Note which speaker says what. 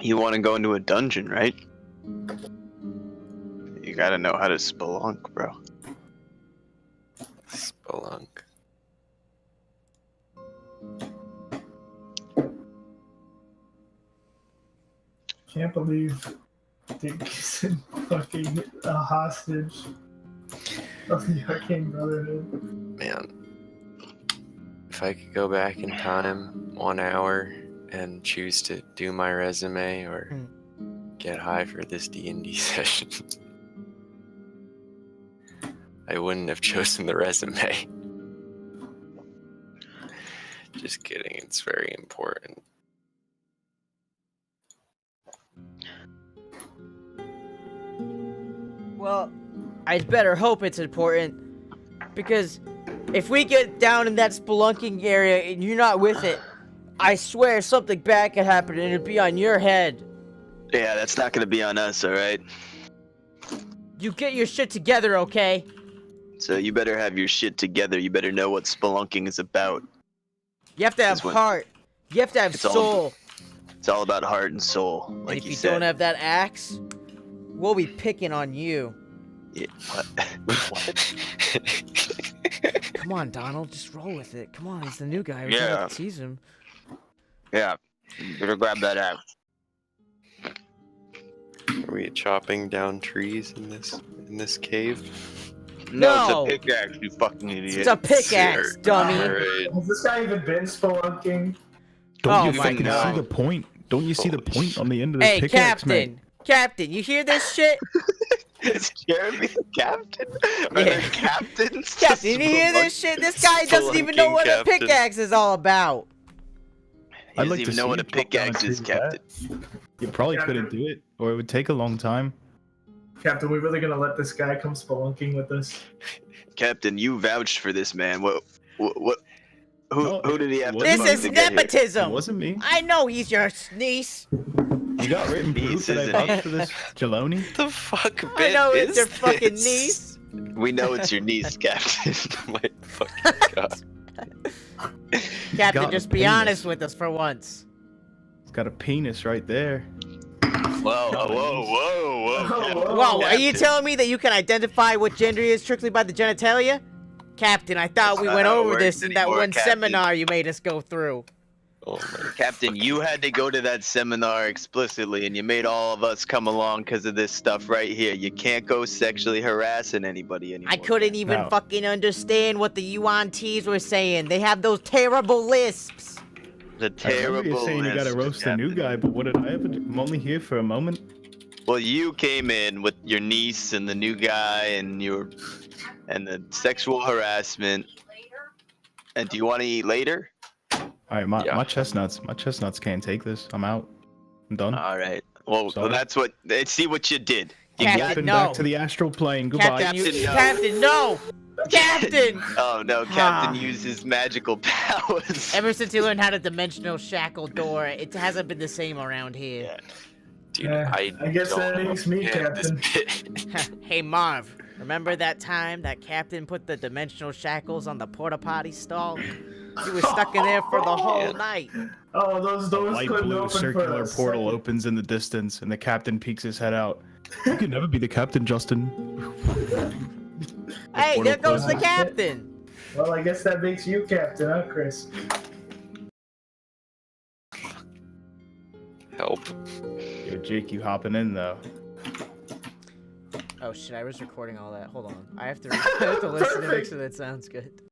Speaker 1: You want to go into a dungeon, right? You gotta know how to spelunk, bro.
Speaker 2: Spelunk.
Speaker 3: Can't believe Dick's fucking a hostage of the Arcane Brotherhood.
Speaker 2: Man. If I could go back in time 1 hour and choose to do my resume or get high for this D&D session, I wouldn't have chosen the resume. Just kidding, it's very important.
Speaker 4: Well, I'd better hope it's important, because if we get down in that spelunking area and you're not with it, I swear something bad could happen and it'd be on your head.
Speaker 1: Yeah, that's not gonna be on us, alright?
Speaker 4: You get your shit together, okay?
Speaker 1: So you better have your shit together. You better know what spelunking is about.
Speaker 4: You have to have heart. You have to have soul.
Speaker 1: It's all about heart and soul, like
Speaker 4: and if you
Speaker 1: said.
Speaker 4: don't have that axe, we'll be picking on you.
Speaker 1: Yeah, what? What?
Speaker 4: Come on, Donald, just roll with it. Come on, he's the new guy. We
Speaker 1: Yeah.
Speaker 4: gotta tease him.
Speaker 1: Yeah, you better grab that axe.
Speaker 2: Are we chopping down trees in this cave?
Speaker 4: No.
Speaker 1: It's a pickaxe, you fucking idiot.
Speaker 4: It's a pickaxe, dummy.
Speaker 2: Alright.
Speaker 3: Has this guy even been spelunking?
Speaker 5: Don't
Speaker 4: Oh
Speaker 5: you
Speaker 4: my
Speaker 5: fucking
Speaker 4: God.
Speaker 5: see the point? Don't you see the point on the end of the
Speaker 4: Hey,
Speaker 5: pickaxe, man?
Speaker 4: Captain! Captain, you hear this shit?
Speaker 1: Is Jeremy the captain? Are
Speaker 4: Yeah.
Speaker 1: there captains? to
Speaker 4: Captain, you hear this shit? This guy doesn't even know what a
Speaker 2: Captain.
Speaker 4: pickaxe is all about.
Speaker 1: He
Speaker 5: I'd
Speaker 1: doesn't
Speaker 5: like to
Speaker 1: even
Speaker 5: see
Speaker 1: know what
Speaker 5: you
Speaker 1: a
Speaker 5: drop down
Speaker 1: pickaxe
Speaker 5: and
Speaker 1: is,
Speaker 5: do that.
Speaker 1: Captain.
Speaker 5: You probably couldn't do it, or it would take a long time.
Speaker 3: Captain, we really gonna let this guy come spelunking with us?
Speaker 1: Captain, you vouched for this man. What
Speaker 5: No,
Speaker 1: who did he have to
Speaker 4: This
Speaker 1: fuck
Speaker 4: is
Speaker 1: to get here?
Speaker 5: It
Speaker 4: nepotism.
Speaker 5: wasn't me.
Speaker 4: I know he's your niece.
Speaker 5: You got written proof
Speaker 1: Niece,
Speaker 5: that I
Speaker 1: isn't it?
Speaker 5: vouched for this Jaloney?
Speaker 2: The fuck
Speaker 4: I
Speaker 2: bit
Speaker 4: know
Speaker 2: is
Speaker 4: it's your fucking
Speaker 2: this?
Speaker 4: niece.
Speaker 1: We know it's your niece, Captain.
Speaker 2: Oh my fucking god.
Speaker 4: Captain,
Speaker 5: got
Speaker 4: just
Speaker 5: a
Speaker 4: be
Speaker 5: penis.
Speaker 4: honest with us for once.
Speaker 5: It's got a penis right there.
Speaker 1: Whoa, whoa, whoa, Captain.
Speaker 4: Whoa, are you
Speaker 1: Captain.
Speaker 4: telling me that you can identify what gender is strictly by the genitalia? Captain, I thought we
Speaker 1: not
Speaker 4: went
Speaker 1: how it
Speaker 4: over
Speaker 1: works
Speaker 4: this in that
Speaker 1: anymore,
Speaker 4: one
Speaker 1: Captain.
Speaker 4: seminar you made us go through.
Speaker 2: Oh my
Speaker 1: Captain, you had to go to that seminar explicitly, and you made all of us come along because of this stuff right here. You can't go sexually harassing anybody anymore.
Speaker 4: I couldn't even
Speaker 5: No.
Speaker 4: fucking understand what the UNTs were saying. They have those terrible lisps.
Speaker 1: The
Speaker 5: I remember
Speaker 1: terrible.
Speaker 5: you saying you gotta
Speaker 1: list,
Speaker 5: roast a new
Speaker 1: Captain.
Speaker 5: guy, but what did I ever do? I'm only here for a moment.
Speaker 1: Well, you came in with your niece and the new guy and the sexual harassment. And do you want to eat later?
Speaker 5: Alright,
Speaker 2: Yeah.
Speaker 5: my chestnuts can't take this. I'm out. I'm done.
Speaker 1: All right. Well,
Speaker 5: Sorry.
Speaker 1: that's what. See what you did. You
Speaker 4: Captain,
Speaker 1: got.
Speaker 5: Walking
Speaker 4: no.
Speaker 5: back to the astral plane. Goodbye.
Speaker 4: Captain,
Speaker 1: Captain, no.
Speaker 4: Captain, no! Captain!
Speaker 1: Oh no, Captain uses magical powers.
Speaker 4: Ever since he learned how to dimensional shackle door, it hasn't been the same around here.
Speaker 1: Yeah.
Speaker 2: dude,
Speaker 3: I guess
Speaker 2: don't
Speaker 3: that makes me
Speaker 2: understand this
Speaker 3: captain.
Speaker 2: bit.
Speaker 4: Hey Marv, remember that time that Captain put the dimensional shackles on the porta potty stall? He was stuck in there for the whole night.
Speaker 3: Oh, those
Speaker 5: A
Speaker 3: doors
Speaker 5: light
Speaker 3: couldn't
Speaker 5: blue
Speaker 3: open for
Speaker 5: circular
Speaker 3: a
Speaker 5: portal
Speaker 3: second.
Speaker 5: opens in the distance, and the captain peeks his head out. You could never be the captain, Justin.
Speaker 4: Hey,
Speaker 5: portal
Speaker 4: there goes the
Speaker 3: closes.
Speaker 4: captain!
Speaker 3: Well, I guess that makes you captain, huh, Chris?
Speaker 2: Help.
Speaker 5: Yo, Jake, you hopping in though?
Speaker 4: Oh shit, I was recording all that. Hold on. I have to listen to make sure that sounds good.